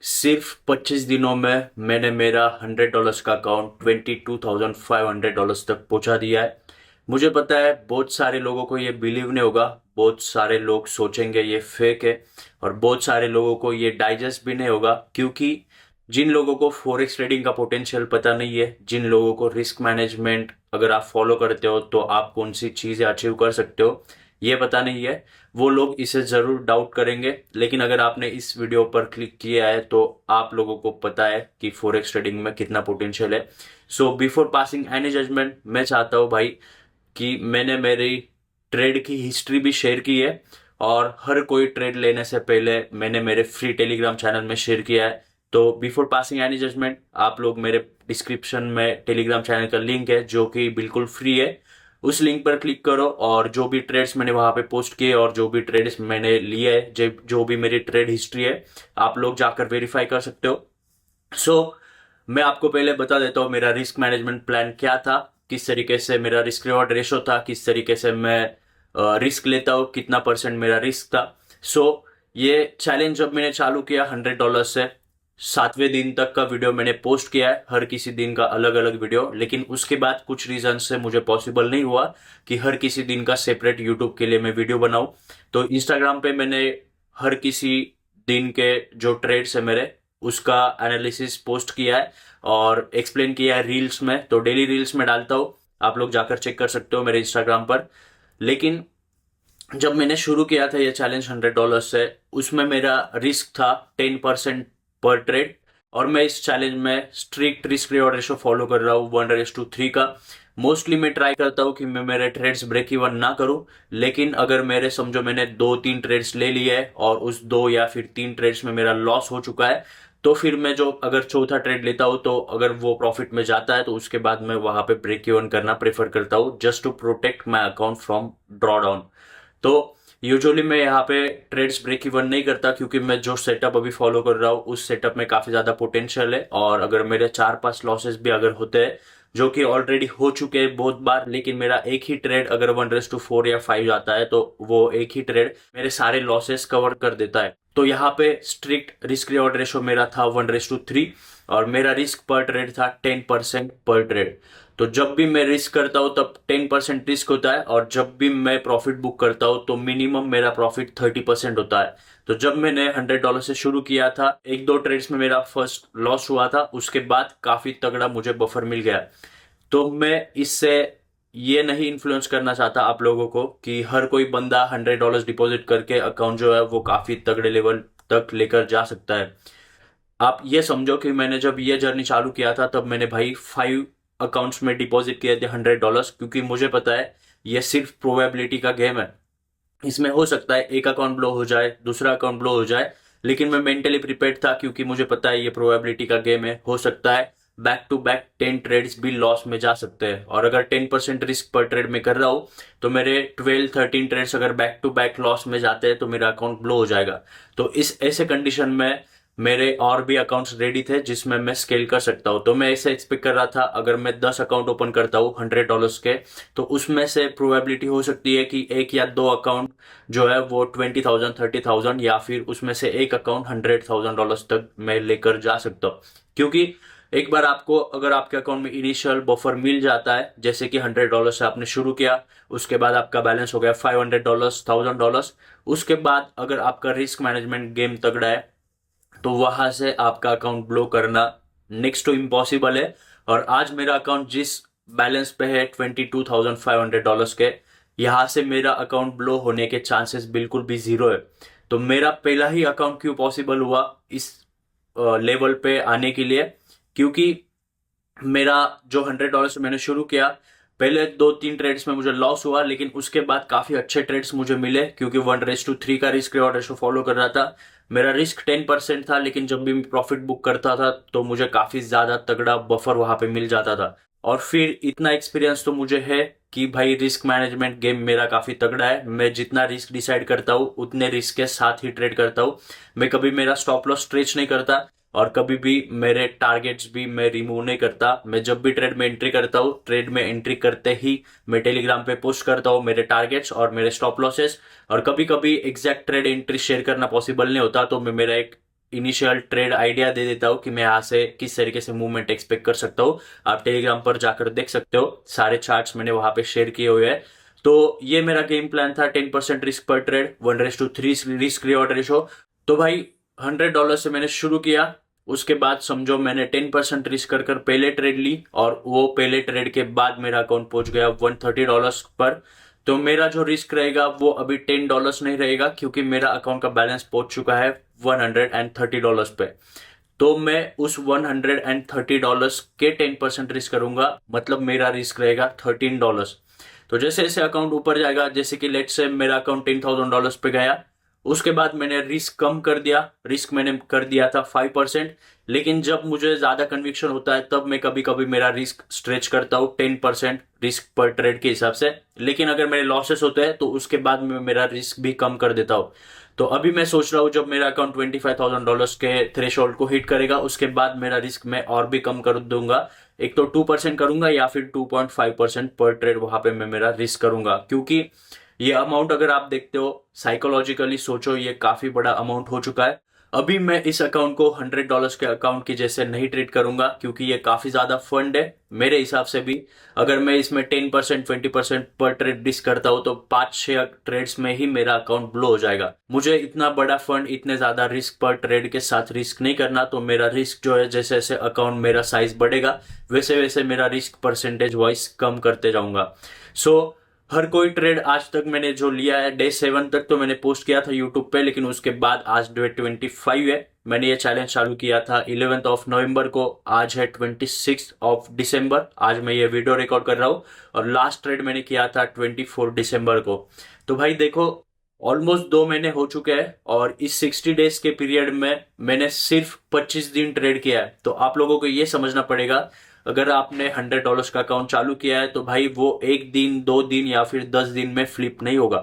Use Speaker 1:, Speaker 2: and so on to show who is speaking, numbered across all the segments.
Speaker 1: सिर्फ 25 दिनों में मैंने मेरा $100 का अकाउंट $22,500 तक पहुंचा दिया है। मुझे पता है बहुत सारे लोगों को ये बिलीव नहीं होगा, बहुत सारे लोग सोचेंगे ये फेक है, और बहुत सारे लोगों को ये डाइजेस्ट भी नहीं होगा, क्योंकि जिन लोगों को फॉरेक्स ट्रेडिंग का पोटेंशियल पता नहीं है, जिन लोगों को रिस्क मैनेजमेंट अगर आप फॉलो करते हो तो आप कौन सी चीजें अचीव कर सकते हो ये पता नहीं है, वो लोग इसे जरूर डाउट करेंगे। लेकिन अगर आपने इस वीडियो पर क्लिक किया है तो आप लोगों को पता है कि फॉरेक्स ट्रेडिंग में कितना पोटेंशियल है। So before passing any judgement, मैं चाहता हूँ भाई कि मैंने मेरी ट्रेड की हिस्ट्री भी शेयर की है, और हर कोई ट्रेड लेने से पहले मैंने मेरे फ्री टेलीग्राम चैनल में शेयर किया है। तो बिफोर पासिंग एनी जजमेंट, आप लोग मेरे डिस्क्रिप्शन में टेलीग्राम चैनल का लिंक है जो कि बिल्कुल फ्री है, उस लिंक पर क्लिक करो और जो भी ट्रेड्स मैंने वहां पे पोस्ट किए और जो भी ट्रेड्स मैंने लिए है, जो भी मेरी ट्रेड हिस्ट्री है, आप लोग जाकर वेरीफाई कर सकते हो। सो मैं आपको पहले बता देता हूँ मेरा रिस्क मैनेजमेंट प्लान क्या था, किस तरीके से मेरा रिस्क रिवॉर्ड रेशो था, किस तरीके से मैं रिस्क लेता हूँ, कितना परसेंट मेरा रिस्क था। सो ये चैलेंज जब मैंने चालू किया $100 से, 7वें दिन तक का वीडियो मैंने पोस्ट किया है, हर किसी दिन का अलग अलग वीडियो। लेकिन उसके बाद कुछ रीजन से मुझे पॉसिबल नहीं हुआ कि हर किसी दिन का सेपरेट यूट्यूब के लिए मैं वीडियो बनाऊं। तो इंस्टाग्राम पे मैंने हर किसी दिन के जो ट्रेड्स है मेरे, उसका एनालिसिस पोस्ट किया है और एक्सप्लेन किया है रील्स में। तो डेली रील्स में डालता हूँ, आप लोग जाकर चेक कर सकते हो मेरे इंस्टाग्राम पर। लेकिन जब मैंने शुरू किया था ये चैलेंज $100 से, उसमें मेरा रिस्क था 10% पर ट्रेड, और मैं इस चैलेंज में strict risk reward ratio follow कर रहा हूँ 1:3 का। मोस्टली मैं ट्राई करता हूँ कि मैं मेरे ट्रेड्स ब्रेक इवन ना करूँ, लेकिन अगर मेरे समझो मैंने 2-3 ट्रेड्स ले लिए है और उस 2 या फिर 3 ट्रेड्स में मेरा लॉस हो चुका है, तो फिर मैं जो अगर चौथा ट्रेड लेता हूँ तो अगर वो प्रॉफिट में जाता है तो उसके बाद मैं वहां पे ब्रेक इवन करना प्रेफर करता हूँ, just to protect my account from draw down. तो यूजुअली मैं यहाँ पे ट्रेड्स ब्रेक इवन नहीं करता, क्योंकि मैं जो सेटअप अभी फॉलो कर रहा हूँ उस सेटअप में काफी ज्यादा पोटेंशियल है, और अगर मेरे 4-5 लॉसेस भी अगर होते हैं, जो कि ऑलरेडी हो चुके हैं बहुत बार, लेकिन मेरा एक ही ट्रेड अगर 1:4 या 5 आता है तो वो एक ही ट्रेड मेरे सारे लॉसेस कवर कर देता है। तो यहाँ पे स्ट्रिक्ट रिस्क रिवॉर्ड रेशो मेरा था 1:3, और मेरा रिस्क पर ट्रेड था 10% पर ट्रेड। तो जब भी मैं रिस्क करता हूँ तब 10% रिस्क होता है, और जब भी मैं प्रॉफिट बुक करता हूँ तो मिनिमम मेरा प्रॉफिट 30% होता है। तो जब मैंने $100 से शुरू किया था, 1-2 ट्रेड्स में मेरा फर्स्ट लॉस हुआ था, उसके बाद काफी तगड़ा मुझे बफर मिल गया। तो मैं इससे ये नहीं इन्फ्लुएंस करना चाहता आप लोगों को कि हर कोई बंदा $100 डिपॉजिट करके अकाउंट जो है वो काफी तगड़े लेवल तक लेकर जा सकता है। आप ये समझो कि मैंने जब ये जर्नी चालू किया था तब मैंने भाई 5 अकाउंट्स में डिपॉजिट किए थे $100, क्योंकि मुझे पता है ये सिर्फ प्रोबेबिलिटी का गेम है। इसमें हो सकता है एक अकाउंट ब्लो हो जाए, दूसरा अकाउंट ब्लो हो जाए, लेकिन मैं मेंटली प्रिपेयर्ड था, क्योंकि मुझे पता है ये प्रोबेबिलिटी का गेम है। हो सकता है बैक टू बैक 10 ट्रेड्स भी लॉस में जा सकते हैं, और अगर 10% रिस्क पर ट्रेड में कर रहा हूं तो मेरे 12-13 ट्रेड्स अगर बैक टू बैक लॉस में जाते हैं तो मेरा अकाउंट ब्लो हो जाएगा। तो इस ऐसे कंडीशन में मेरे और भी अकाउंट्स रेडी थे जिसमें मैं स्केल कर सकता हूँ। तो मैं ऐसे एक्सपेक्ट कर रहा था अगर मैं 10 अकाउंट ओपन करता हूँ $100 के, तो उसमें से प्रोबेबिलिटी हो सकती है कि एक या दो अकाउंट जो है वो 20,000 30,000, या फिर उसमें से एक अकाउंट $100,000 तक मैं लेकर जा सकता हूँ। क्योंकि एक बार आपको अगर आपके अकाउंट में इनिशियल बफर मिल जाता है, जैसे कि $100 से आपने शुरू किया, उसके बाद आपका बैलेंस हो गया $500 $1,000, उसके बाद अगर आपका रिस्क मैनेजमेंट गेम तगड़ा है तो वहां से आपका अकाउंट ब्लो करना नेक्स्ट टू इम्पॉसिबल है। और आज मेरा अकाउंट जिस बैलेंस पे है $22,500 के, यहां से मेरा अकाउंट ब्लो होने के चांसेस बिल्कुल भी जीरो है। तो मेरा पहला ही अकाउंट क्यों पॉसिबल हुआ इस लेवल पे आने के लिए, क्योंकि मेरा जो $100 से मैंने शुरू किया, पहले 2-3 ट्रेड्स में मुझे लॉस हुआ, लेकिन उसके बाद काफी अच्छे ट्रेड्स मुझे मिले, क्योंकि 1:3 का रिस्क रिवॉर्ड रेशो फॉलो कर रहा था। मेरा रिस्क 10% था, लेकिन जब भी मैं प्रॉफिट बुक करता था तो मुझे काफी ज्यादा तगड़ा बफर वहां पे मिल जाता था। और फिर इतना एक्सपीरियंस तो मुझे है कि भाई रिस्क मैनेजमेंट गेम मेरा काफी तगड़ा है। मैं जितना रिस्क डिसाइड करता हूँ उतने रिस्क के साथ ही ट्रेड करता हूँ। मैं कभी मेरा स्टॉप लॉस स्ट्रेच नहीं करता, और कभी भी मेरे टारगेट्स भी मैं रिमूव नहीं करता। मैं जब भी ट्रेड में एंट्री करता हूँ, ट्रेड में एंट्री करते ही मैं टेलीग्राम पे पोस्ट करता हूँ मेरे टारगेट्स और मेरे स्टॉप लॉसेस। और कभी कभी एग्जैक्ट ट्रेड एंट्री शेयर करना पॉसिबल नहीं होता, तो मैं मेरा एक इनिशियल ट्रेड आइडिया दे देता हूँ कि मैं यहाँ से किस तरीके से मूवमेंट एक्सपेक्ट कर सकता हूँ। आप टेलीग्राम पर जाकर देख सकते हो, सारे चार्ट्स मैंने वहां पे शेयर किए हुए हैं। तो ये मेरा गेम प्लान था, 10% रिस्क पर ट्रेड, 1:3 रिस्क रिवॉर्ड रेशो। तो भाई $100 से मैंने शुरू किया। उसके बाद समझो मैंने 10% रिस्क कर पहले ट्रेड ली, और वो पहले ट्रेड के बाद मेरा अकाउंट पहुंच गया $130 पर। तो मेरा जो रिस्क रहेगा वो अभी $10 नहीं रहेगा, क्योंकि मेरा अकाउंट का बैलेंस पहुंच चुका है $130 पे। तो मैं उस $130 के 10% रिस्क करूंगा, मतलब मेरा रिस्क रहेगा $13। तो जैसे जैसे अकाउंट ऊपर जाएगा, जैसे कि लेट से मेरा अकाउंट $10,000 पे गया, उसके बाद मैंने रिस्क कम कर दिया। रिस्क मैंने कर दिया था 5%। लेकिन जब मुझे ज्यादा कन्विक्शन होता है तब मैं कभी कभी मेरा रिस्क स्ट्रेच करता हूँ 10% रिस्क पर ट्रेड के हिसाब से। लेकिन अगर मेरे लॉसेस होते हैं तो उसके बाद मैं मेरा रिस्क भी कम कर देता हूँ। तो अभी मैं सोच रहा हूँ जब मेरा अकाउंट $25,000 के थ्रेशोल्ड को हिट करेगा, उसके बाद मेरा रिस्क मैं और भी कम कर दूंगा। एक तो 2% करूंगा, या फिर 2.5% पर ट्रेड वहां पे मैं मेरा रिस्क करूंगा। क्योंकि ये अमाउंट अगर आप देखते हो, साइकोलॉजिकली सोचो, ये काफी बड़ा अमाउंट हो चुका है। अभी मैं इस अकाउंट को $100 के अकाउंट की जैसे नहीं ट्रीट करूंगा, क्योंकि ये काफी ज्यादा फंड है मेरे हिसाब से भी। अगर मैं इसमें 10% 20% पर ट्रेड रिस्क करता हूँ तो 5-6 ट्रेड्स में ही मेरा अकाउंट ब्लो हो जाएगा। मुझे इतना बड़ा फंड, इतने ज्यादा रिस्क पर ट्रेड के साथ रिस्क नहीं करना। तो मेरा रिस्क जो है, जैसे जैसे अकाउंट मेरा साइज बढ़ेगा वैसे वैसे मेरा रिस्क परसेंटेज वाइज कम करते जाऊंगा। सो हर कोई ट्रेड आज तक मैंने जो लिया है, डे 7 तक तो मैंने पोस्ट किया था यूट्यूब पे, लेकिन उसके बाद आज डे 25 है। मैंने ये चैलेंज चालू किया था 11 नवंबर को, आज है 26 दिसंबर, आज मैं ये वीडियो रिकॉर्ड कर रहा हूँ। और लास्ट ट्रेड मैंने किया था 24 दिसंबर को। तो भाई देखो, ऑलमोस्ट 2 महीने हो चुके हैं, और इस 60 डेज के पीरियड में मैंने सिर्फ 25 दिन ट्रेड किया है। तो आप लोगों को ये समझना पड़ेगा, अगर आपने $100 का अकाउंट चालू किया है तो भाई वो 1 दिन 2 दिन या फिर 10 दिन में फ्लिप नहीं होगा।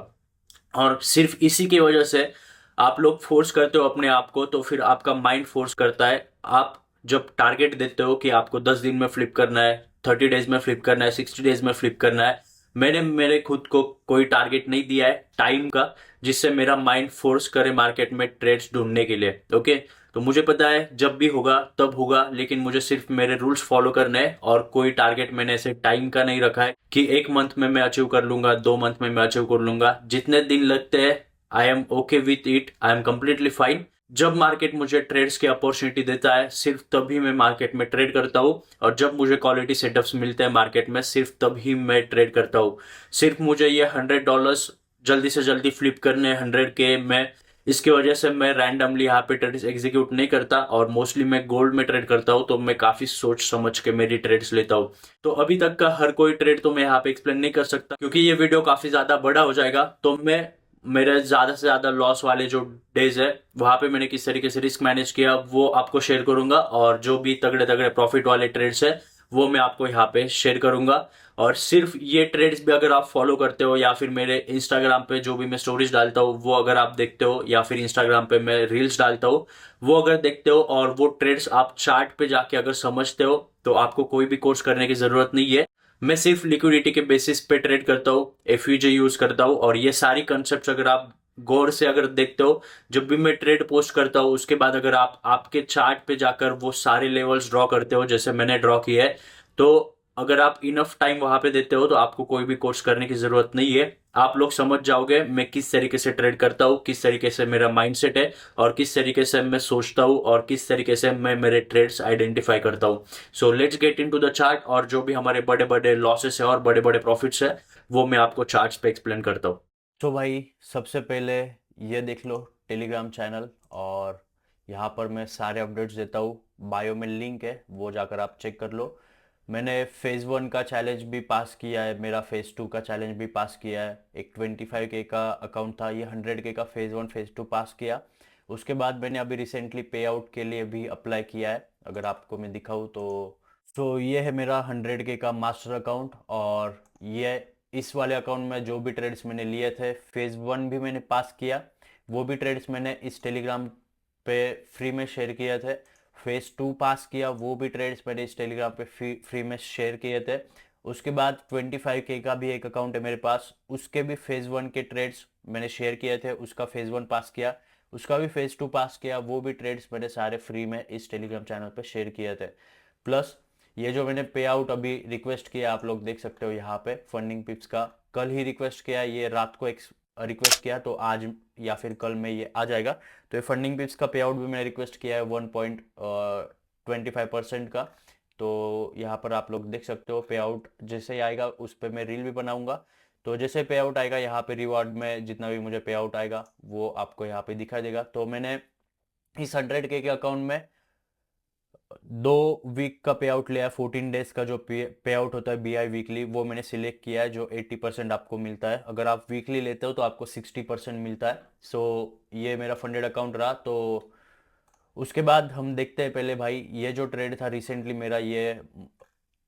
Speaker 1: और सिर्फ इसी की वजह से आप लोग फोर्स करते हो अपने आप को, तो फिर आपका माइंड फोर्स करता है। आप जब टारगेट देते हो कि आपको 10 दिन में फ्लिप करना है, 30 डेज में फ्लिप करना है, 60 डेज में फ्लिप करना है, मैंने मेरे खुद को कोई टारगेट नहीं दिया है टाइम का, जिससे मेरा माइंड फोर्स करे मार्केट में ट्रेड्स ढूंढने के लिए। ओके, तो मुझे पता है जब भी होगा तब होगा, लेकिन मुझे सिर्फ मेरे रूल्स फॉलो करने हैं, और कोई टारगेट मैंने ऐसे टाइम का नहीं रखा है कि 1 मंथ में मैं अचीव कर लूंगा, 2 मंथ में मैं अचीव कर लूंगा। जितने दिन लगते हैं I am okay with it, I am completely fine. जब मार्केट मुझे ट्रेड्स की अपॉर्चुनिटी देता है सिर्फ तभी मैं मार्केट में ट्रेड करता हूँ, और जब मुझे क्वालिटी सेटअप्स मिलते हैं मार्केट में सिर्फ तभी मैं ट्रेड करता हूँ। सिर्फ मुझे ये $100 जल्दी से जल्दी फ्लिप करने 100K में, इसकी वजह से मैं रैंडमली यहाँ पे ट्रेड्स एग्जीक्यूट नहीं करता, और मोस्टली मैं गोल्ड में ट्रेड करता हूँ। तो मैं काफी सोच समझ के मेरी ट्रेड्स लेता हूँ। तो अभी तक का हर कोई ट्रेड तो मैं यहाँ पे एक्सप्लेन नहीं कर सकता, क्योंकि ये वीडियो काफी ज्यादा बड़ा हो जाएगा। तो मैं मेरे ज्यादा से ज्यादा लॉस वाले जो डेज है वहां पे मैंने किस तरीके से रिस्क मैनेज किया वो आपको शेयर करूंगा, और जो भी तगड़े तगड़े प्रॉफिट वाले ट्रेड्स है वो मैं आपको यहाँ पे शेयर करूंगा। और सिर्फ ये ट्रेड्स भी अगर आप फॉलो करते हो, या फिर मेरे इंस्टाग्राम पे जो भी मैं स्टोरीज डालता हूँ वो अगर आप देखते हो, या फिर इंस्टाग्राम पे मैं रील्स डालता हूँ वो अगर देखते हो, और वो ट्रेड्स आप चार्ट पे जाके अगर समझते हो, तो आपको कोई भी कोर्स करने की जरूरत नहीं है। मैं सिर्फ लिक्विडिटी के बेसिस पे ट्रेड करता हूँ, एफयूजे यूज करता हूँ, और ये सारी कंसेप्ट अगर आप गौर से अगर देखते हो, जब भी मैं ट्रेड पोस्ट करता हूँ उसके बाद अगर आप आपके चार्ट पे जाकर वो सारे लेवल्स ड्रॉ करते हो जैसे मैंने ड्रॉ किया है, तो अगर आप इनफ टाइम वहां पे देते हो तो आपको कोई भी कोर्स करने की जरूरत नहीं है। आप लोग समझ जाओगे मैं किस तरीके से ट्रेड करता हूँ, किस तरीके से मेरा माइंडसेट है, और किस तरीके से मैं सोचता हूँ, और किस तरीके से मैं मेरे ट्रेड्स आइडेंटिफाई करता हूँ। So let's get into the chart, और जो भी हमारे बड़े बड़े लॉसेस है और बड़े बड़े प्रॉफिट्स है वो मैं आपको चार्ट्स पे एक्सप्लेन करता हूँ।
Speaker 2: तो भाई सबसे पहले ये देख लो टेलीग्राम चैनल, और यहाँ पर मैं सारे अपडेट्स देता हूँ। बायो में लिंक है, वो जाकर आप चेक कर लो। मैंने फेज़ 1 का चैलेंज भी पास किया है, मेरा फेज़ 2 का चैलेंज भी पास किया है। एक 25K का अकाउंट था, ये 100K का फेज़ 1 फेज़ 2 पास किया। उसके बाद मैंने अभी रिसेंटली पे आउट के लिए भी अप्लाई किया है, अगर आपको मैं दिखाऊँ तो ये है मेरा 100K का मास्टर अकाउंट। और ये इस वाले अकाउंट में जो भी ट्रेड्स मैंने लिए थे, फेज़ 1 भी मैंने पास किया, वो भी ट्रेड्स मैंने इस टेलीग्राम पे फ्री में शेयर किए थे। फेज़ 2 पास किया, वो भी ट्रेड्स मैंने इस टेलीग्राम पे फ्री में शेयर किए थे। उसके बाद 25K का भी एक अकाउंट है मेरे पास, उसके भी फेज़ 1 के ट्रेड्स मैंने शेयर किए थे, उसका फेज़ 1 पास किया। उसका भी फेज 2 पास किया, वो भी ट्रेड्स मैंने सारे फ्री में इस टेलीग्राम चैनल पे शेयर किए थे। प्लस ये जो मैंने पे आउट अभी रिक्वेस्ट किया, आप लोग देख सकते हो यहाँ पे फंडिंग पिप्स का, कल ही रिक्वेस्ट किया, ये रात को रिक्वेस्ट किया, तो आज या फिर कल में ये आ जाएगा। तो ये फंडिंग पिप्स का पे आउट भी मैंने रिक्वेस्ट किया है 1.25% का। तो यहाँ पर आप लोग देख सकते हो पे आउट जैसे ही आएगा उस पर मैं रील भी बनाऊंगा। तो जैसे पे आउट आएगा यहाँ पे रिवॉर्ड में जितना भी मुझे पे आउट आएगा वो आपको यहाँ पे दिखाई देगा। तो मैंने इस 100K के अकाउंट में 2 वीक का पे आउट लिया है। 14 डेज का जो पे आउट होता है BI वीकली, वो मैंने सिलेक्ट किया है, जो 80% आपको मिलता है। अगर आप वीकली लेते हो तो आपको 60% मिलता है। सो ये मेरा फंडेड अकाउंट रहा। तो उसके बाद हम देखते हैं पहले भाई, ये जो ट्रेड था रिसेंटली मेरा, ये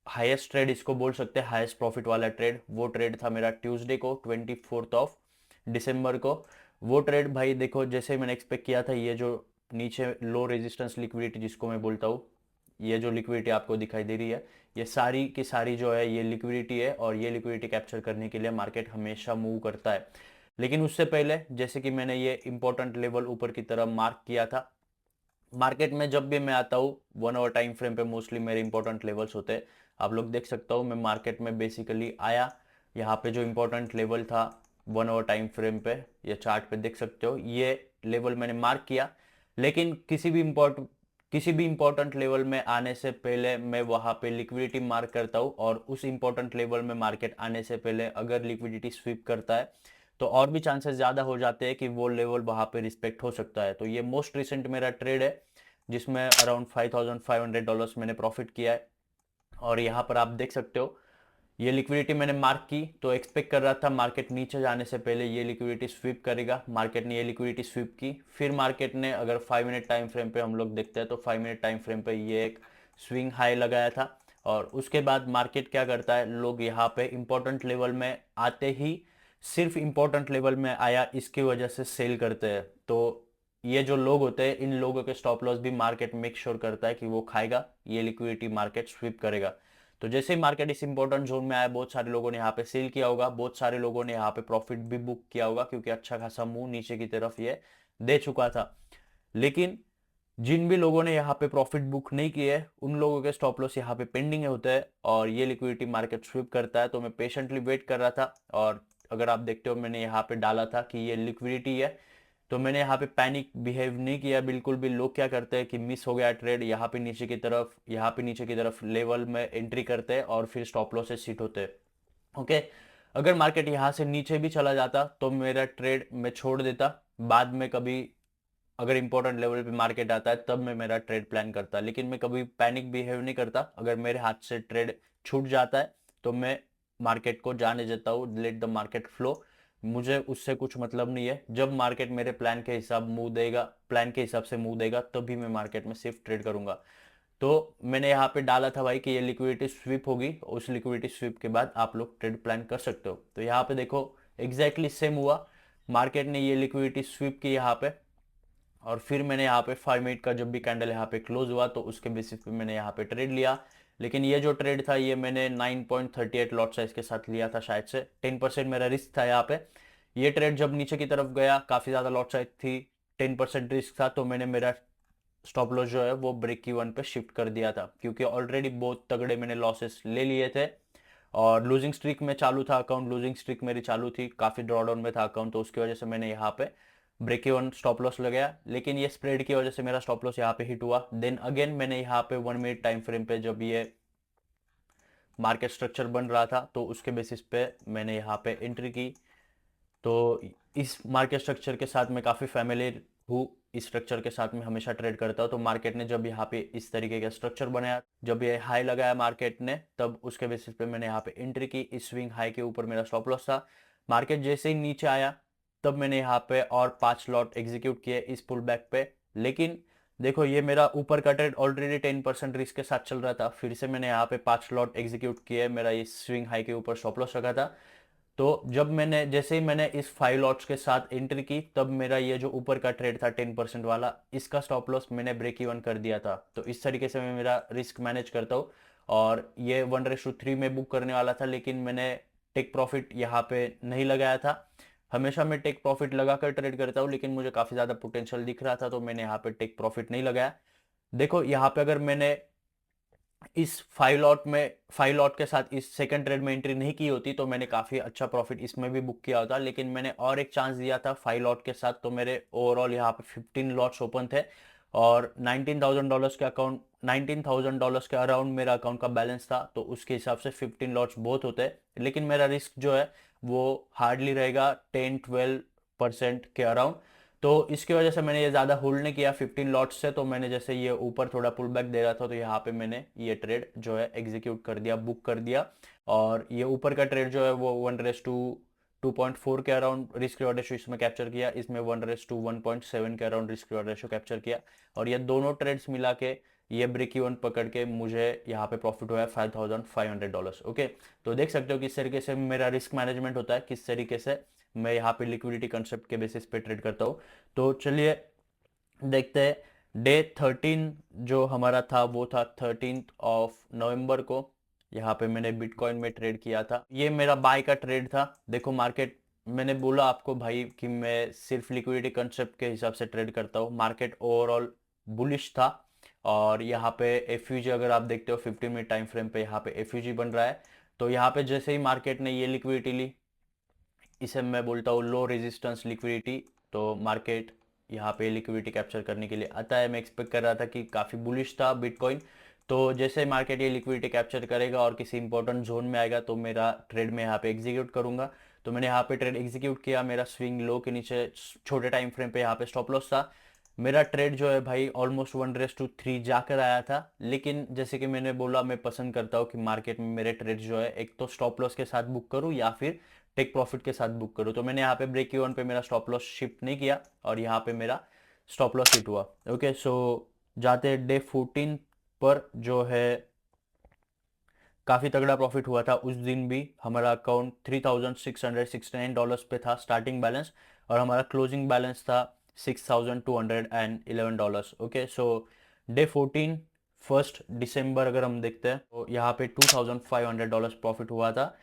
Speaker 2: हाईएस्ट ट्रेड इसको बोल सकते हैं, हाईएस्ट प्रॉफिट वाला ट्रेड, वो ट्रेड था मेरा ट्यूसडे को 24 दिसंबर को। वो ट्रेड भाई देखो, जैसे मैंने एक्सपेक्ट किया था, ये जो नीचे लो रेजिस्टेंस लिक्विडिटी जिसको मैं बोलता हूँ, ये जो लिक्विडिटी आपको दिखाई दे रही है, ये सारी की सारी जो है ये लिक्विडिटी है, और ये लिक्विडिटी कैप्चर करने के लिए मार्केट हमेशा मूव करता है। लेकिन उससे पहले जैसे कि मैंने ये इंपॉर्टेंट लेवल ऊपर की तरफ मार्क किया था, मार्केट में जब भी मैं आता हूँ 1 आवर टाइम फ्रेम पे मोस्टली मेरे इंपॉर्टेंट लेवल्स होते हैं। आप लोग देख सकता हूँ मैं मार्केट में बेसिकली आया, यहाँ पे जो इंपॉर्टेंट लेवल था 1 आवर टाइम फ्रेम पे, ये चार्ट पे देख सकते हो, ये लेवल मैंने मार्क किया। लेकिन किसी भी इंपॉर्टेंट लेवल में आने से पहले मैं वहाँ पे लिक्विडिटी मार्क करता हूँ, और उस इंपॉर्टेंट लेवल में मार्केट आने से पहले अगर लिक्विडिटी स्वीप करता है तो और भी चांसेस ज़्यादा हो जाते हैं कि वो लेवल वहाँ पे रिस्पेक्ट हो सकता है। तो ये मोस्ट रिसेंट मेरा ट्रेड है जिसमें अराउंड $5,500 मैंने प्रॉफिट किया है। और यहाँ पर आप देख सकते हो ये लिक्विडिटी मैंने मार्क की, तो एक्सपेक्ट कर रहा था मार्केट नीचे जाने से पहले ये लिक्विडिटी स्वीप करेगा। मार्केट ने ये लिक्विडिटी स्वीप की, फिर मार्केट ने, अगर 5 मिनट टाइम फ्रेम पे हम लोग देखते हैं तो 5 मिनट टाइम फ्रेम पे ये एक स्विंग हाई लगाया था। और उसके बाद मार्केट क्या करता है, लोग यहाँ पे इंपॉर्टेंट लेवल में आते ही, सिर्फ इंपॉर्टेंट लेवल में आया इसकी वजह से सेल करते हैं। तो ये जो लोग होते हैं, इन लोगों के स्टॉप लॉस भी मार्केट मेक श्योर करता है कि वो खाएगा, ये लिक्विडिटी मार्केट स्वीप करेगा। तो जैसे ही मार्केट इस इंपॉर्टेंट जोन में आया, बहुत सारे लोगों ने यहाँ पे सेल किया होगा, बहुत सारे लोगों ने यहाँ पे प्रॉफिट भी बुक किया होगा, क्योंकि अच्छा खासा मूव नीचे की तरफ ये दे चुका था। लेकिन जिन भी लोगों ने यहाँ पे प्रॉफिट बुक नहीं किए, उन लोगों के स्टॉप लॉस यहाँ पे पेंडिंग होते हैं, और ये लिक्विडिटी मार्केट स्विप करता है। तो मैं पेशेंटली वेट कर रहा था, और अगर आप देखते हो मैंने यहाँ पे डाला था कि ये लिक्विडिटी है, तो मैंने यहाँ पे पैनिक बिहेव नहीं किया बिल्कुल भी। लोग क्या करते हैं कि मिस हो गया ट्रेड, यहाँ पे नीचे की तरफ, यहाँ पे नीचे की तरफ लेवल में एंट्री करते हैं और फिर स्टॉप लॉस से सिट होते हैं। ओके, अगर मार्केट यहाँ से नीचे भी चला जाता तो मेरा ट्रेड मैं छोड़ देता, बाद में कभी अगर इंपॉर्टेंट लेवल पे मार्केट आता है तब मैं मेरा ट्रेड प्लान करता। लेकिन मैं कभी पैनिक बिहेव नहीं करता, अगर मेरे हाथ से ट्रेड छूट जाता है तो मैं मार्केट को जाने देता हूँ, लेट द मार्केट फ्लो। मुझे उससे कुछ मतलब नहीं है, जब मार्केट मेरे प्लान के हिसाब से मूव देगा तभी मैं मार्केट में सिर्फ ट्रेड करूंगा। तो मैंने यहाँ पे डाला था भाई कि ये लिक्विडिटी स्वीप होगी, उस लिक्विडिटी स्वीप के बाद आप लोग ट्रेड प्लान कर सकते हो। तो यहाँ पे देखो एग्जैक्टली सेम हुआ, मार्केट ने ये लिक्विडिटी स्वीप की यहाँ पे, और फिर मैंने यहाँ पे 5 मिनट का जब भी कैंडल यहाँ पे क्लोज हुआ तो उसके बेसिस पे मैंने यहाँ पे ट्रेड लिया। लेकिन ये जो ट्रेड था ये मैंने 9.38 लॉट साइज के साथ लिया था, शायद से 10% मेरा रिस्क था यहाँ पे। ये ट्रेड जब नीचे की तरफ गया, काफ़ी ज़्यादा लॉट साइज थी, 10% रिस्क था, तो मैंने मेरा स्टॉप लॉस जो है वो ब्रेक इवन पे शिफ्ट कर दिया था, क्योंकि ऑलरेडी बहुत तगड़े मैंने लॉसेस ले लिए थे, और लूजिंग स्ट्रिक में चालू था अकाउंट, लूजिंग स्ट्रिक मेरी चालू थी, काफ़ी ड्रॉडाउन में था अकाउंट, तो उसकी वजह से मैंने यहाँ पे ब्रेक इवन स्टॉप लॉस लगाया। लेकिन ये स्प्रेड की वजह से मेरा स्टॉप लॉस यहाँ पे हिट हुआ। देन अगेन मैंने यहाँ पे 1 मिनट टाइम फ्रेम पे जब ये मार्केट स्ट्रक्चर बन रहा था तो उसके बेसिस पे मैंने यहाँ पे एंट्री की। तो इस मार्केट स्ट्रक्चर के साथ मैं काफ़ी फैमिलियर हूँ, इस स्ट्रक्चर के साथ मैं हमेशा ट्रेड करता हूँ। तो मार्केट ने जब यहाँ पे इस तरीके का स्ट्रक्चर बनाया, जब ये हाई लगाया मार्केट ने, तब उसके बेसिस पे मैंने यहाँ पे एंट्री की। इस स्विंग हाई के ऊपर मेरा स्टॉप लॉस था। मार्केट जैसे ही नीचे आया तब मैंने यहाँ पे और 5 लॉट एग्जीक्यूट किए इस पुल बैक पे। लेकिन देखो ये मेरा ऊपर का ट्रेड ऑलरेडी 10% रिस्क के साथ चल रहा था, फिर से मैंने यहाँ पे 5 लॉट एग्जीक्यूट किए, मेरा ये स्विंग हाई के ऊपर स्टॉप लॉस रखा था। तो जैसे ही मैंने इस 5 लॉट्स के साथ एंट्री की, तब मेरा ये जो ऊपर का ट्रेड था 10% वाला, इसका स्टॉप लॉस मैंने ब्रेक इवन कर दिया था। तो इस तरीके से मैं मेरा रिस्क मैनेज करता हूँ। और ये 1:3 में बुक करने वाला था, लेकिन मैंने टेक प्रॉफिट यहाँ पे नहीं लगाया था। हमेशा मैं टेक प्रॉफिट लगा कर ट्रेड करता हूँ, लेकिन मुझे काफ़ी ज़्यादा पोटेंशियल दिख रहा था तो मैंने यहाँ पे टेक प्रॉफिट नहीं लगाया। देखो यहाँ पे अगर मैंने इस 5 लॉट के साथ इस सेकंड ट्रेड में एंट्री नहीं की होती तो मैंने काफ़ी अच्छा प्रॉफिट इसमें भी बुक किया होता, लेकिन मैंने और एक चांस दिया था 5 लॉट के साथ, तो मेरे ओवरऑल यहाँ पे 15 लॉट्स ओपन थे और $19,000 के अकाउंट $19,000 के अराउंड मेरा अकाउंट का बैलेंस था, तो उसके हिसाब से 15 लॉट्स बहुत होते हैं, लेकिन मेरा रिस्क जो है वो हार्डली रहेगा 10-12% के अराउंड। तो इसकी वजह से मैंने ये ज़्यादा होल्ड नहीं किया 15 लॉट्स से, तो मैंने जैसे ये ऊपर थोड़ा पुल बैक दे रहा था तो यहाँ पे मैंने ये ट्रेड जो है एग्जीक्यूट कर दिया, बुक कर दिया। और ये ऊपर का ट्रेड जो है वो 1:2.4 के अराउंड रिस्क रिवॉर्ड रेशियो इसमें कैप्चर किया, इसमें 1:1.7 के around risk reward ratio capture किया, और ये दोनों ट्रेड्स मिला के ये ब्रेक इवन पकड़ के मुझे यहाँ पे प्रॉफिट हुआ है $5,500। ओके, तो देख सकते हो किस तरीके से मेरा रिस्क मैनेजमेंट होता है, किस तरीके से मैं यहाँ पे लिक्विडिटी कंसेप्ट के बेसिस पे ट्रेड करता हूँ। तो चलिए देखते हैं। डे 13 जो हमारा था वो था 13 नवंबर को। यहाँ पे मैंने बिटकॉइन में ट्रेड किया था, ये मेरा बाय का ट्रेड था। देखो मार्केट, मैंने बोला आपको भाई कि मैं सिर्फ लिक्विडिटी कंसेप्ट के हिसाब से ट्रेड करता हूँ। मार्केट ओवरऑल बुलिश था और यहाँ पे एफयूजी अगर आप देखते हो 15 मिनट टाइम फ्रेम पे यहाँ पे एफयूजी बन रहा है। तो यहाँ पे जैसे ही मार्केट ने ये लिक्विडिटी ली, इसे मैं बोलता हूँ लो रेजिस्टेंस लिक्विडिटी, तो मार्केट यहाँ पे लिक्विडिटी कैप्चर करने के लिए आता है। मैं एक्सपेक्ट कर रहा था कि काफ़ी बुलिश था बिटकॉइन, तो जैसे मार्केट ये लिक्विडिटी कैप्चर करेगा और किसी इंपॉर्टेंट जोन में आएगा तो मेरा ट्रेड में यहाँ पे एग्जीक्यूट करूंगा। तो मैंने यहाँ पे ट्रेड एग्जीक्यूट किया, मेरा स्विंग लो के नीचे छोटे टाइम फ्रेम पे यहाँ पे स्टॉप लॉस था। मेरा ट्रेड जो है भाई ऑलमोस्ट 1:3 जाकर आया था, लेकिन जैसे कि मैंने बोला मैं पसंद करता हूँ कि मार्केट में मेरे ट्रेड जो है एक तो स्टॉप लॉस के साथ बुक करूँ या फिर टेक प्रॉफिट के साथ बुक करूँ। तो मैंने यहाँ पे ब्रेक इवन पे मेरा स्टॉप लॉस शिफ्ट नहीं किया और यहाँ पे मेरा स्टॉप लॉस हिट हुआ। ओके, सो जाते डे 14 पर जो है काफ़ी तगड़ा प्रॉफिट हुआ था। उस दिन भी हमारा अकाउंट $3,669 पे था स्टार्टिंग बैलेंस, और हमारा क्लोजिंग बैलेंस था $6,211। ओके, सो डे 14 1 दिसंबर अगर हम देखते हैं तो यहाँ पे $2,500 प्रॉफिट हुआ था,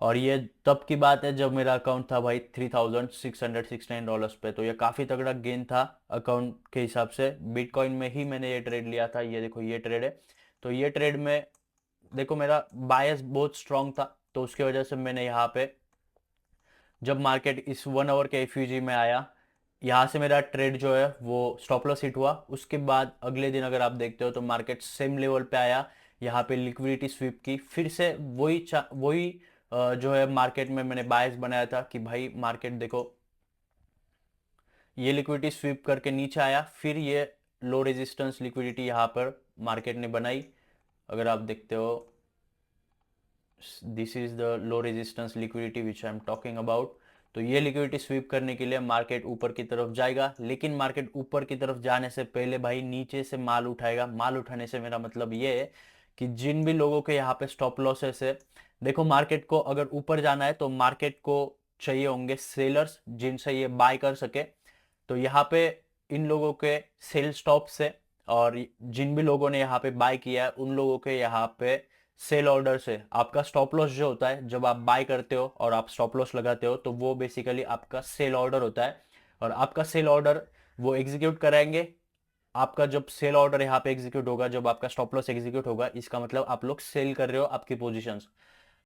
Speaker 2: और ये तब की बात है जब मेरा अकाउंट था भाई $3,669 पे, तो ये काफ़ी तगड़ा गेन था अकाउंट के हिसाब से। बिटकॉइन में ही मैंने ये ट्रेड लिया था, ये देखो ये ट्रेड है। तो ये ट्रेड में देखो मेरा बायस बहुत स्ट्रांग था, तो उसकी वजह से मैंने यहाँ पे जब मार्केट इस 1 आवर के एफयूजी में आया, यहाँ से मेरा ट्रेड जो है वो स्टॉप लॉस हिट हुआ। उसके बाद अगले दिन अगर आप देखते हो तो मार्केट सेम लेवल पे आया, यहाँ पे लिक्विडिटी स्वीप की, फिर से वही जो है मार्केट में मैंने बायस बनाया था कि भाई मार्केट देखो ये लिक्विडिटी स्वीप करके नीचे आया, फिर ये लो रेजिस्टेंस लिक्विडिटी यहाँ पर मार्केट ने बनाई। अगर आप देखते हो this is the low resistance liquidity which I am talking about. तो ये लिक्विडिटी स्वीप करने के लिए मार्केट ऊपर की तरफ जाएगा, लेकिन मार्केट ऊपर की तरफ जाने से पहले भाई नीचे से माल उठाएगा। माल उठाने से मेरा मतलब ये है कि जिन भी लोगों के यहाँ पे स्टॉप लॉसेस है, देखो मार्केट को अगर ऊपर जाना है तो मार्केट को चाहिए होंगे सेलर्स जिनसे ये बाय कर सके। तो यहाँ पे इन लोगों के सेल स्टॉप से, और जिन भी लोगों ने यहाँ पे बाय किया है उन लोगों के यहाँ पे सेल ऑर्डर से आपका स्टॉप लॉस जो होता है, जब आप बाय करते हो और आप स्टॉप लॉस लगाते हो तो वो बेसिकली आपका सेल ऑर्डर होता है, और आपका सेल ऑर्डर वो एग्जीक्यूट कराएंगे। आपका जब सेल ऑर्डर यहाँ पे एग्जीक्यूट होगा, जब आपका स्टॉप लॉस एग्जीक्यूट होगा, इसका मतलब आप लोग सेल कर रहे हो आपकी पोजीशंस।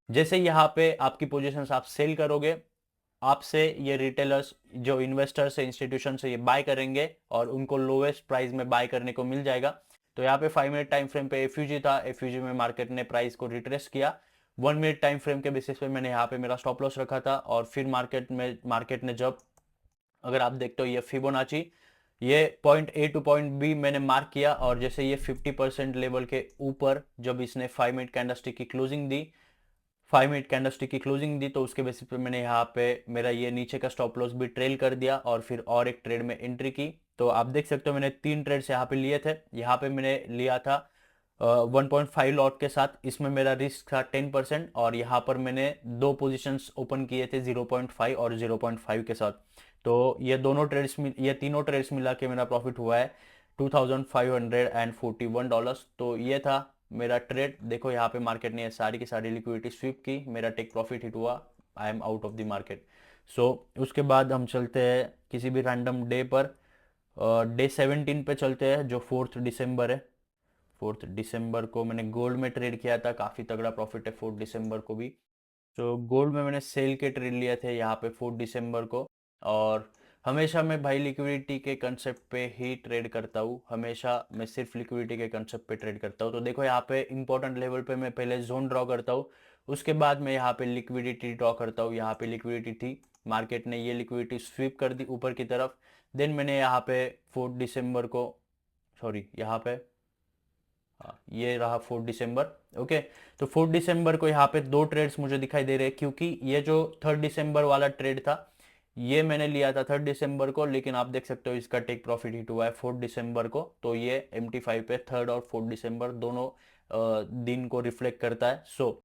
Speaker 2: जैसे यहाँ पे आपकी पोजीशंस आप सेल करोगे, आपसे ये रिटेलर्स जो इन्वेस्टर्स है इंस्टीट्यूशन से ये बाय करेंगे और उनको लोएस्ट प्राइस में बाय करने को मिल जाएगा। तो यहाँ पे 5 मिनट टाइम फ्रेम पे एफयूजी था, एफयूजी में मार्केट ने प्राइस को रिट्रेस किया। 1 मिनट टाइम फ्रेम के बेसिस पे मैंने यहाँ पे मेरा स्टॉप लॉस रखा था, और फिर मार्केट ने जब अगर आप देखते हो ये फिबोनाची ये point A to point B मैंने मार्क किया, और जैसे ये 50% लेवल के ऊपर जब इसने 5 मिनट कैंडलस्टिक की क्लोजिंग दी, 5 मिनट कैंडलस्टिक की क्लोजिंग दी, तो उसके बेसिस पे मैंने यहाँ पे मेरा ये नीचे का स्टॉप लॉस भी ट्रेल कर दिया और फिर और एक ट्रेड में एंट्री की। तो आप देख सकते हो मैंने 3 ट्रेड्स यहाँ पे लिए थे। यहाँ पे मैंने लिया था 1.5 लॉट के साथ, इसमें मेरा रिस्क था 10%, और यहाँ पर मैंने 2 पोजीशंस ओपन किए थे 0.5 और 0.5 के साथ। तो ये तीनों ट्रेड्स मिला के मेरा प्रॉफिट हुआ है $2,541। तो ये था मेरा ट्रेड। देखो यहाँ पे मार्केट ने सारी की सारी लिक्विडिटी स्वीप की, मेरा टेक प्रॉफिट हिट हुआ, I am out of the market. So उसके बाद हम चलते हैं किसी भी रैंडम डे पर। डे 17 पे चलते हैं जो 4 दिसंबर है। 4 दिसंबर को मैंने गोल्ड में ट्रेड किया था, काफ़ी तगड़ा प्रॉफिट है 4 दिसंबर को भी। तो गोल्ड में मैंने सेल के ट्रेड लिए थे यहाँ पे 4 दिसंबर को। और हमेशा मैं भाई लिक्विडिटी के कंसेप्ट पे ही ट्रेड करता हूँ, हमेशा मैं सिर्फ लिक्विडिटी के कंसेप्ट पे ट्रेड करता हूँ। तो देखो यहाँ पे इंपॉर्टेंट लेवल पे मैं पहले जोन ड्रॉ करता हूँ, उसके बाद मैं यहाँ पे लिक्विडिटी ड्रॉ करता हूँ। यहाँ पे लिक्विडिटी थी, मार्केट ने ये लिक्विडिटी स्वीप कर दी ऊपर की तरफ। देन मैंने यहाँ पे 4 दिसंबर को, सॉरी यहाँ पे, हाँ ये रहा 4 दिसंबर। ओके, तो 4 दिसंबर को यहाँ पे दो ट्रेड्स मुझे दिखाई दे रहे हैं, क्योंकि ये जो 3 दिसंबर वाला ट्रेड था ये मैंने लिया था 3 दिसंबर को, लेकिन आप देख सकते हो इसका टेक प्रॉफिट हिट हुआ है 4 दिसंबर को। तो ये MT5 पे 3 और 4 दिसंबर दोनों दिन को रिफ्लेक्ट करता है। सो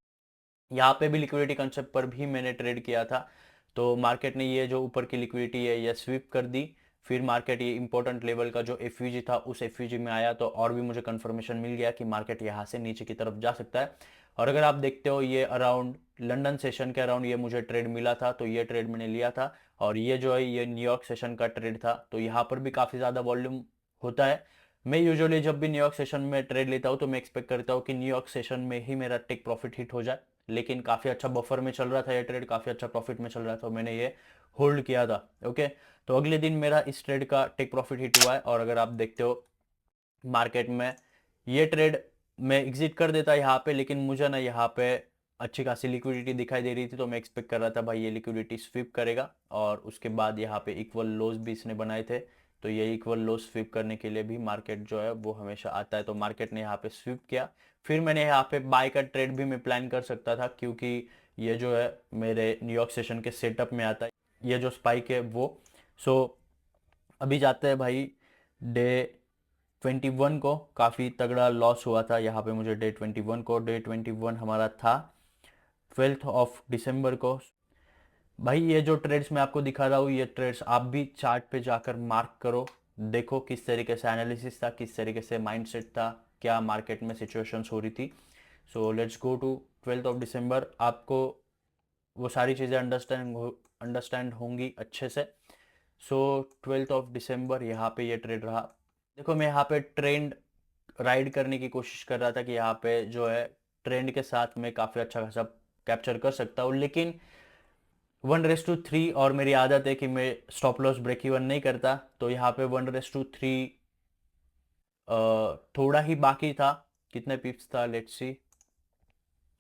Speaker 2: यहाँ पे भी लिक्विडिटी कंसेप्ट पर भी मैंने ट्रेड किया था। तो मार्केट ने ये जो ऊपर की लिक्विडिटी है ये स्वीप कर दी, फिर मार्केट ये इंपॉर्टेंट लेवल का जो एफयूजी था उस एफयूजी में आया, तो और भी मुझे कंफर्मेशन मिल गया कि मार्केट यहाँ से नीचे की तरफ जा सकता है। और अगर आप देखते हो ये अराउंड लंदन सेशन के अराउंड ये मुझे ट्रेड मिला था, तो ये ट्रेड मैंने लिया था। और ये जो है ये न्यूयॉर्क सेशन का ट्रेड था, तो यहाँ पर भी काफ़ी ज़्यादा वॉल्यूम होता है। मैं यूजुअली जब भी न्यूयॉर्क सेशन में ट्रेड लेता हूँ तो मैं एक्सपेक्ट करता हूँ कि न्यूयॉर्क सेशन में ही मेरा टेक प्रॉफिट हिट हो जाए, लेकिन काफ़ी अच्छा बफर में चल रहा था ये ट्रेड, काफ़ी अच्छा प्रॉफिट में चल रहा था, तो मैंने ये होल्ड किया था। ओके, तो अगले दिन मेरा इस ट्रेड का टेक प्रॉफिट हिट हुआ है। और अगर आप देखते हो मार्केट में ये ट्रेड मैं एग्जिट कर देता यहाँ पे, लेकिन मुझे ना यहाँ पे अच्छी खासी लिक्विडिटी दिखाई दे रही थी, तो मैं एक्सपेक्ट कर रहा था भाई ये लिक्विडिटी स्वीप करेगा। और उसके बाद यहाँ पे इक्वल लोज भी इसने बनाए थे, तो ये इक्वल लोज स्वीप करने के लिए भी मार्केट जो है वो हमेशा आता है, तो मार्केट ने यहाँ पे स्वीप किया। फिर मैंने यहाँ पे बाय का ट्रेड भी मैं प्लान कर सकता था, क्योंकि ये जो है मेरे न्यूयॉर्क सेशन के सेटअप में आता है ये जो स्पाइक है वो। सो अभी जाते हैं भाई डे 21 को। काफ़ी तगड़ा लॉस हुआ था यहाँ पे मुझे डे 21 हमारा था 12 दिसंबर को। भाई ये जो ट्रेड्स मैं आपको दिखा रहा हूँ ये ट्रेड्स आप भी चार्ट पे जाकर मार्क करो, देखो किस तरीके से एनालिसिस था, किस तरीके से माइंडसेट था, क्या मार्केट में सिचुएशंस हो रही थी। सो लेट्स गो टू 12 दिसंबर। आपको वो सारी चीज़ें अंडरस्टैंड होंगी अच्छे से। सो 12 दिसंबर यहाँ पे ये ट्रेड रहा। देखो मैं यहाँ पे ट्रेंड राइड करने की कोशिश कर रहा था कि यहाँ पे जो है ट्रेंड के साथ मैं काफ़ी अच्छा खासा कैप्चर कर सकता हूँ, लेकिन 1:3 और मेरी आदत है कि मैं स्टॉप लॉस ब्रेक इवन नहीं करता, तो यहाँ पे 1:3 थोड़ा ही बाकी था। कितने पिप्स था, लेट्स सी,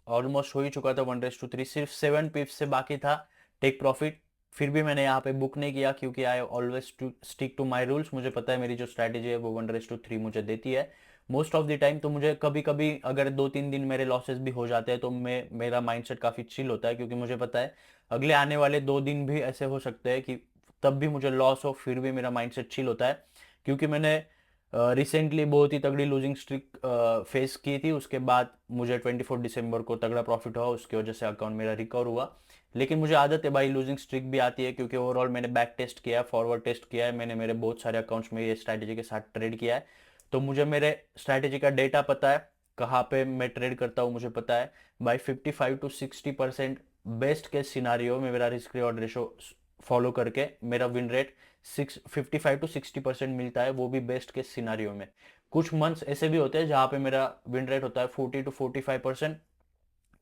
Speaker 2: ऑलमोस्ट हो ही चुका था 1:3, सिर्फ 7 पिप्स से बाकी था टेक प्रॉफिट। फिर भी मैंने यहाँ पे बुक नहीं किया, क्योंकि I always to stick to my rules. मुझे पता है मेरी जो स्ट्रैटेजी है वो 1:3 मुझे देती है मोस्ट ऑफ द टाइम। तो मुझे कभी कभी अगर 2-3 दिन मेरे लॉसेस भी हो जाते हैं तो मेरा माइंडसेट काफ़ी चिल होता है, क्योंकि मुझे पता है अगले आने वाले 2 दिन भी ऐसे हो सकते हैं कि तब भी मुझे लॉस हो, फिर भी मेरा माइंडसेट चिल होता है। क्योंकि मैंने रिसेंटली बहुत ही तगड़ी लूजिंग स्ट्रिक फेस की थी, उसके बाद मुझे 24 दिसंबर को तगड़ा प्रॉफिट हुआ, उसकी वजह से अकाउंट मेरा रिकवर हुआ। लेकिन मुझे आदत है भाई लूजिंग स्ट्रिक भी आती है, क्योंकि ओवरऑल मैंने बैक टेस्ट किया है, फॉरवर्ड टेस्ट किया है, मैंने मेरे बहुत सारे अकाउंट्स में ये स्ट्रैटेजी के साथ ट्रेड किया है। तो मुझे मेरे स्ट्रैटेजी का डेटा पता है, कहाँ पे मैं ट्रेड करता हूँ मुझे पता है। By 55 to 60% best case scenario में मेरा रिस्क रिवॉर्ड रेशो फॉलो करके मेरा विन रेट 55 to 60% मिलता है, वो भी बेस्ट केस सिनारियो में। कुछ मंथ्स ऐसे भी होते हैं जहाँ पे मेरा विन रेट होता है 40 to 45%,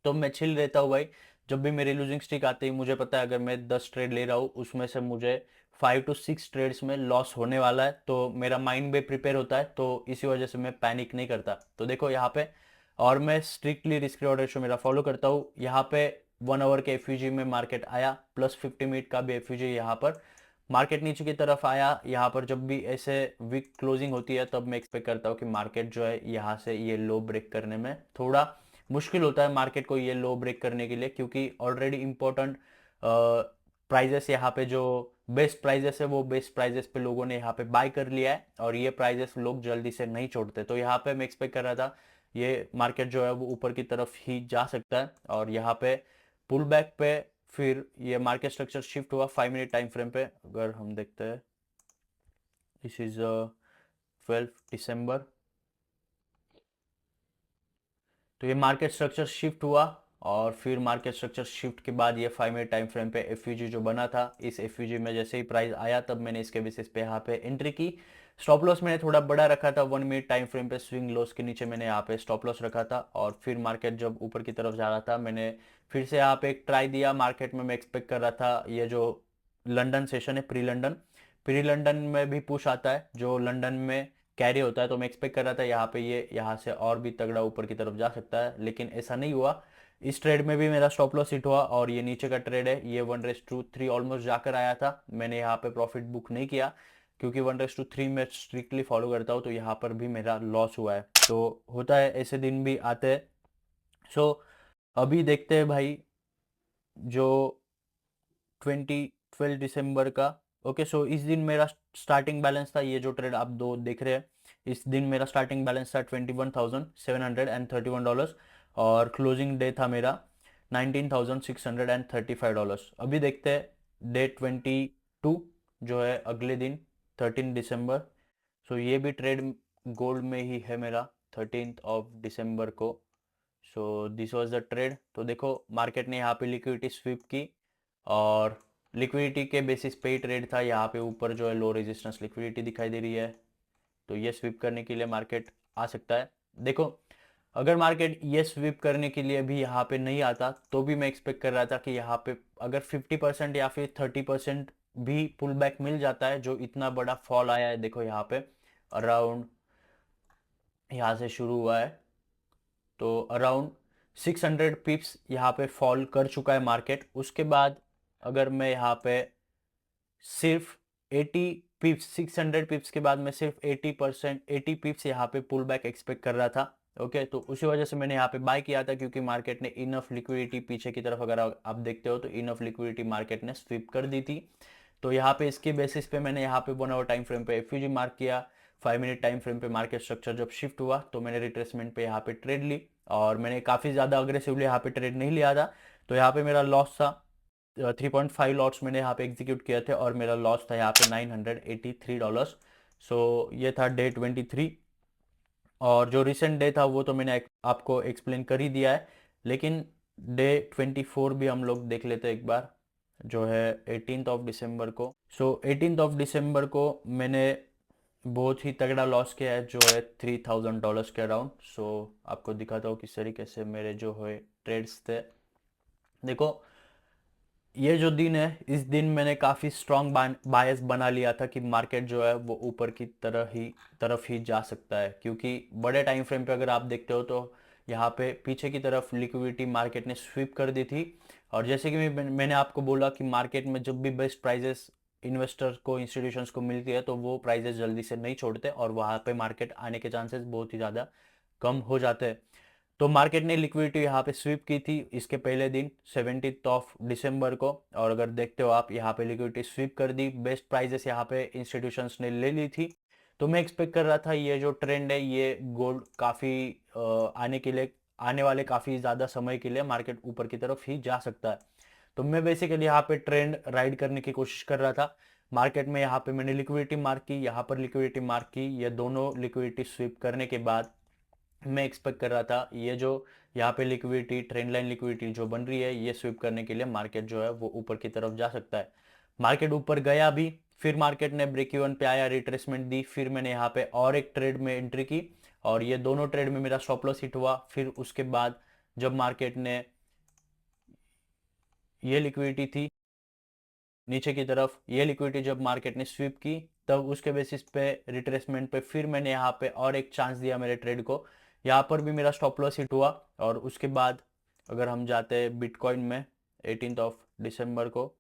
Speaker 2: तो मैं चिल रहता हूँ भाई। जब भी मेरी लूजिंग स्ट्रिक आती है मुझे पता है अगर मैं 10 ट्रेड ले रहा हूँ उसमें से मुझे 5 to 6 ट्रेड्स में लॉस होने वाला है, तो मेरा माइंड भी प्रिपेयर होता है, तो इसी वजह से मैं पैनिक नहीं करता। तो देखो यहाँ पे, और मैं स्ट्रिक्टली रिस्क रिवॉर्ड रेशो मेरा फॉलो करता हूँ। यहाँ पे 1 आवर के एफयूजी में मार्केट आया, प्लस 50 मिनट का भी एफयूजी यहाँ पर मार्केट नीचे की तरफ आया। यहाँ पर जब भी ऐसे वीक क्लोजिंग होती है तब मैं एक्सपेक्ट करता हूँ कि मार्केट जो है यहाँ से ये लो ब्रेक करने में थोड़ा मुश्किल होता है मार्केट को ये लो ब्रेक करने के लिए, क्योंकि ऑलरेडी इंपॉर्टेंट प्राइजेस यहाँ पे जो बेस्ट प्राइजेस है वो बेस्ट प्राइजेस पे लोगों ने यहाँ पे बाय कर लिया है, और ये प्राइजेस लोग जल्दी से नहीं छोड़ते। तो यहाँ पे मैं एक्सपेक्ट कर रहा था ये मार्केट जो है वो ऊपर की तरफ ही जा सकता है, और यहाँ पे पुल बैक पे फिर ये मार्केट स्ट्रक्चर शिफ्ट हुआ 5 मिनट टाइम फ्रेम पे। अगर हम देखते हैं दिस इज 12 दिसंबर, तो ये मार्केट स्ट्रक्चर शिफ्ट हुआ और फिर मार्केट स्ट्रक्चर शिफ्ट के बाद ये 5 मिनट टाइम फ्रेम पे एफयूजी जो बना था, इस एफयूजी में जैसे ही प्राइस आया तब मैंने इसके बेसिस पे यहाँ पे एंट्री की। स्टॉप लॉस मैंने थोड़ा बड़ा रखा था, 1 मिनट टाइम फ्रेम पे स्विंग लॉस के नीचे मैंने यहाँ पे स्टॉप लॉस रखा था। और फिर मार्केट जब ऊपर की तरफ जा रहा था, मैंने फिर से यहाँ पे एक ट्राई दिया मार्केट में। मैं एक्सपेक्ट कर रहा था ये जो लंदन सेशन है, प्री लंदन में भी पुश आता है जो लंदन में कैरी होता है, तो मैं एक्सपेक्ट कर रहा था यहाँ पे ये यहाँ से और भी तगड़ा ऊपर की तरफ जा सकता है, लेकिन ऐसा नहीं हुआ। इस ट्रेड में भी मेरा स्टॉप लॉस हिट हुआ और ये नीचे का ट्रेड है, ये 1:3 ऑलमोस्ट जाकर आया था। मैंने यहाँ पे प्रॉफिट बुक नहीं किया क्योंकि 1:3 मैं स्ट्रिक्टली फॉलो करता हूँ, तो यहाँ पर भी मेरा लॉस हुआ है। तो होता है, ऐसे दिन भी आते हैं। सो अभी देखते हैं भाई जो 12 दिसंबर का। ओके, सो इस दिन मेरा स्टार्टिंग बैलेंस था, ये जो ट्रेड आप दो देख रहे हैं, इस दिन मेरा स्टार्टिंग बैलेंस था $21,731 और क्लोजिंग डे था मेरा $19,635। अभी देखते हैं डे 22 जो है अगले दिन 13 दिसंबर। सो ये भी ट्रेड गोल्ड में ही है मेरा 13 दिसंबर को। So this was the trade. तो देखो मार्केट ने यहाँ पे लिक्विडिटी स्वीप की और लिक्विडिटी के बेसिस पे ही ट्रेड था। यहाँ पे ऊपर जो है लो रेजिस्टेंस लिक्विडिटी दिखाई दे रही है, तो ये स्वीप करने के लिए मार्केट आ सकता है। देखो अगर मार्केट ये स्वीप करने के लिए भी यहाँ पे नहीं आता तो भी मैं एक्सपेक्ट कर रहा था कि यहाँ पे अगर 50% या फिर 30% भी पुल बैक मिल जाता है, जो इतना बड़ा फॉल आया है देखो यहाँ पे अराउंड, यहाँ से शुरू हुआ है तो अराउंड 600 पिप्स यहाँ पे फॉल कर चुका है मार्केट। उसके बाद अगर मैं यहाँ पे सिर्फ 80 पिप्स, 600 पिप्स के बाद मैं सिर्फ 80 पिप्स यहाँ पे पुल बैक एक्सपेक्ट कर रहा था। ओके, तो उसी वजह से मैंने यहाँ पे बाय किया था क्योंकि मार्केट ने इनफ लिक्विडिटी पीछे की तरफ, अगर आप देखते हो तो इनफ लिक्विडिटी मार्केट ने स्वीप कर दी थी। तो यहाँ पे इसके बेसिस पे मैंने यहाँ पे 1 आवर टाइम फ्रेम पे एफयूजी मार्क किया। 5 मिनट टाइम फ्रेम पे मार्केट स्ट्रक्चर जब शिफ्ट हुआ तो मैंने रिट्रेसमेंट पे यहाँ पे ट्रेड ली और मैंने काफ़ी ज़्यादा अग्रेसिवली यहाँ पे ट्रेड नहीं लिया था, तो यहाँ पे मेरा लॉस था 3.5 लॉट्स मैंने यहाँ पे एग्जीक्यूट किए थे और मेरा लॉस था यहाँ पे $983। सो ये था डे 23 और जो रिसेंट डे था वो तो मैंने आपको एक्सप्लेन कर ही दिया है, लेकिन डे 24 भी हम लोग देख लेते हैं एक बार, जो है 18 दिसंबर को। सो 18 दिसंबर को मैंने बहुत ही तगड़ा लॉस किया है जो है $3,000 के अराउंड। सो आपको दिखाता हूँ किस तरीके से मेरे जो है ट्रेड्स थे। देखो ये जो दिन है, इस दिन मैंने काफ़ी स्ट्रॉन्ग बायस बना लिया था कि मार्केट जो है वो ऊपर की तरफ ही जा सकता है, क्योंकि बड़े टाइम फ्रेम पे अगर आप देखते हो तो यहाँ पे पीछे की तरफ लिक्विडिटी मार्केट ने स्वीप कर दी थी। और जैसे कि मैंने आपको बोला कि मार्केट में जब भी बेस्ट प्राइजेस इन्वेस्टर्स को, इंस्टीट्यूशंस को मिलती है तो वो प्राइजेस जल्दी से नहीं छोड़ते और वहाँ पे मार्केट आने के चांसेस बहुत ही ज़्यादा कम हो जाते हैं। तो मार्केट ने लिक्विडिटी यहाँ पे स्वीप की थी इसके पहले दिन 17 दिसंबर को, और अगर देखते हो आप यहाँ पे लिक्विडिटी स्वीप कर दी, बेस्ट प्राइजेस यहाँ पे इंस्टीट्यूशंस ने ले ली थी। तो मैं एक्सपेक्ट कर रहा था ये जो ट्रेंड है ये गोल्ड काफ़ी आने वाले काफ़ी ज़्यादा समय के लिए मार्केट ऊपर की तरफ ही जा सकता है। तो मैं बेसिकली यहाँ पे ट्रेंड राइड करने की कोशिश कर रहा था। मार्केट में यहाँ पे मैंने लिक्विडिटी मार्क की, यहाँ पर लिक्विडिटी मार्क की, ये दोनों लिक्विडिटी स्वीप करने के बाद मैं एक्सपेक्ट कर रहा था ये जो यहाँ पे लिक्विडिटी, ट्रेंड लाइन लिक्विडिटी जो बन रही है, ये स्वीप करने के लिए मार्केट जो है वो ऊपर की तरफ जा सकता है। मार्केट ऊपर गया भी, फिर मार्केट ने ब्रेक इवन पे आया, रिट्रेसमेंट दी, फिर मैंने यहाँ पे और एक ट्रेड में एंट्री की और ये दोनों ट्रेड में मेरा स्टॉप लॉस हिट हुआ। फिर उसके बाद जब मार्केट ने ये लिक्विडिटी थी नीचे की तरफ, ये लिक्विडिटी जब मार्केट ने स्वीप की तब उसके बेसिस पे रिट्रेसमेंट पे फिर मैंने यहाँ पे और एक चांस दिया मेरे ट्रेड को। यहाँ पर भी मेरा स्टॉप लॉस हिट हुआ और उसके बाद अगर हम जाते हैं बिटकॉइन में 18 दिसंबर को,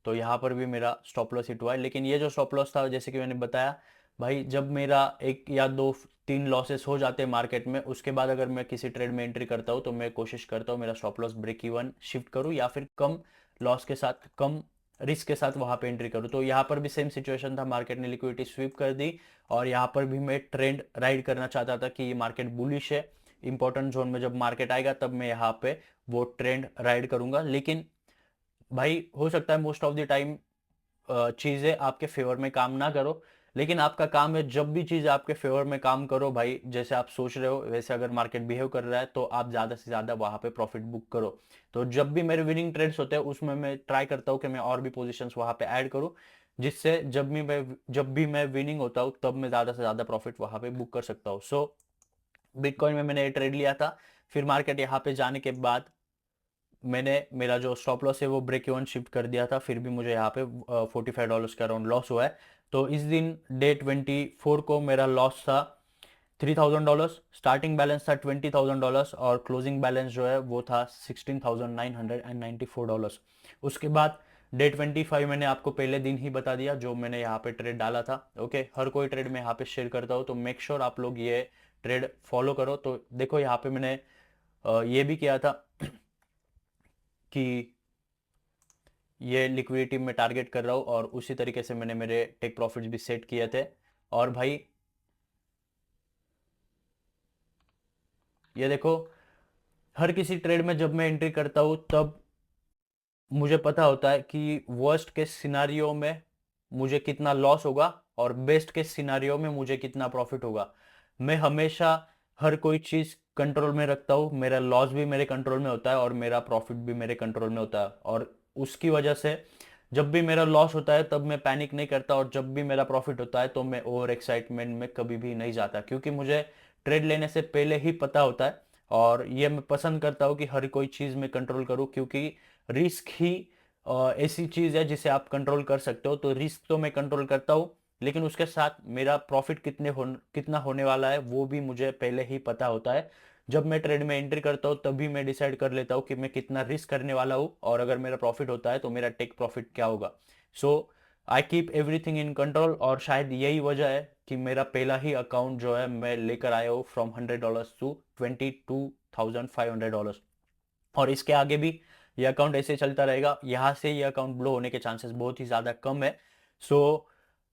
Speaker 2: तो यहाँ पर भी मेरा स्टॉप लॉस हिट हुआ है। लेकिन ये जो स्टॉप लॉस था, जैसे कि मैंने बताया भाई, जब मेरा एक या दो तीन लॉसेस हो जाते हैं मार्केट में, उसके बाद अगर मैं किसी ट्रेड में एंट्री करता हूँ तो मैं कोशिश करता हूँ मेरा stop loss break even shift करूँ या फिर कम लॉस के साथ, कम रिस्क के साथ वहां पे एंट्री करूँ। तो यहाँ पर भी सेम सिचुएशन था, मार्केट ने लिक्विडिटी स्वीप कर दी और यहाँ पर भी मैं ट्रेंड राइड करना चाहता था कि ये मार्केट बुलिश है, इंपॉर्टेंट जोन में जब मार्केट आएगा तब मैं यहाँ पे वो ट्रेंड राइड करूंगा। लेकिन भाई हो सकता है मोस्ट ऑफ द टाइम चीज़ें आपके फेवर में काम ना करो, लेकिन आपका काम है जब भी चीज़ आपके फेवर में काम करो भाई, जैसे आप सोच रहे हो वैसे अगर मार्केट बिहेव कर रहा है तो आप ज़्यादा से ज़्यादा वहाँ पे प्रॉफिट बुक करो। तो जब भी मेरे विनिंग ट्रेड्स होते हैं उसमें मैं ट्राई करता हूँ कि मैं और भी पोजीशंस वहाँ पे ऐड करूँ, जिससे जब भी मैं विनिंग होता हूँ तब मैं ज़्यादा से ज़्यादा प्रॉफिट वहाँ पे बुक कर सकता हूँ। सो बिटकॉइन में मैंने ये ट्रेड लिया था, फिर मार्केट यहाँ पे जाने के बाद मैंने मेरा जो स्टॉप लॉस है वो ब्रेक इवन शिफ्ट कर दिया था, फिर भी मुझे यहाँ पे $45 का अराउंड लॉस हुआ है। तो इस दिन डे 24 को मेरा लॉस था $3000, स्टार्टिंग बैलेंस था $20,000 और क्लोजिंग बैलेंस जो है वो था $16,994। उसके बाद डे 25 मैंने आपको पहले दिन ही बता दिया जो मैंने यहाँ पे ट्रेड डाला था। ओके, हर कोई ट्रेड मैं यहाँ पे शेयर करता हूँ, तो मेक श्योर आप लोग ये ट्रेड फॉलो करो। तो देखो यहाँ पे मैंने ये भी किया था कि ये लिक्विडिटी में टारगेट कर रहा हूँ और उसी तरीके से मैंने मेरे टेक प्रॉफिट्स भी सेट किए थे। और भाई ये देखो, हर किसी ट्रेड में जब मैं एंट्री करता हूँ तब मुझे पता होता है कि वर्स्ट केस सिनारियो में मुझे कितना लॉस होगा और बेस्ट केस सिनारियो में मुझे कितना प्रॉफिट होगा। मैं हमेशा हर कोई चीज़ कंट्रोल में रखता हूँ, मेरा लॉस भी मेरे कंट्रोल में होता है और मेरा प्रॉफिट भी मेरे कंट्रोल में होता है। और उसकी वजह से जब भी मेरा लॉस होता है तब मैं पैनिक नहीं करता, और जब भी मेरा प्रॉफिट होता है तो मैं ओवर एक्साइटमेंट में कभी भी नहीं जाता, क्योंकि मुझे ट्रेड लेने से पहले ही पता होता है। और ये मैं पसंद करता हूँ कि हर कोई चीज़ में कंट्रोल करूँ, क्योंकि रिस्क ही ऐसी चीज़ है जिसे आप कंट्रोल कर सकते हो। तो रिस्क तो मैं कंट्रोल करता हूँ, लेकिन उसके साथ मेरा प्रॉफिट कितना होने वाला है वो भी मुझे पहले ही पता होता है। जब मैं ट्रेड में एंट्री करता हूँ तभी मैं डिसाइड कर लेता हूँ कि मैं कितना रिस्क करने वाला हूँ, और अगर मेरा प्रॉफिट होता है तो मेरा टेक प्रॉफिट क्या होगा। So I keep everything in control, और शायद यही वजह है कि मेरा पहला ही अकाउंट जो है मैं लेकर आया हूँ फ्रॉम $100 टू $22,500। और इसके आगे भी ये अकाउंट ऐसे चलता रहेगा, यहाँ से ये अकाउंट ब्लो होने के चांसेस बहुत ही ज़्यादा कम है। So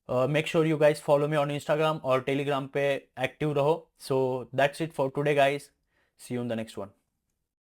Speaker 2: make sure you guys follow me on Instagram और टेलीग्राम पे एक्टिव रहो। So that's it for today guys, see you in the next one.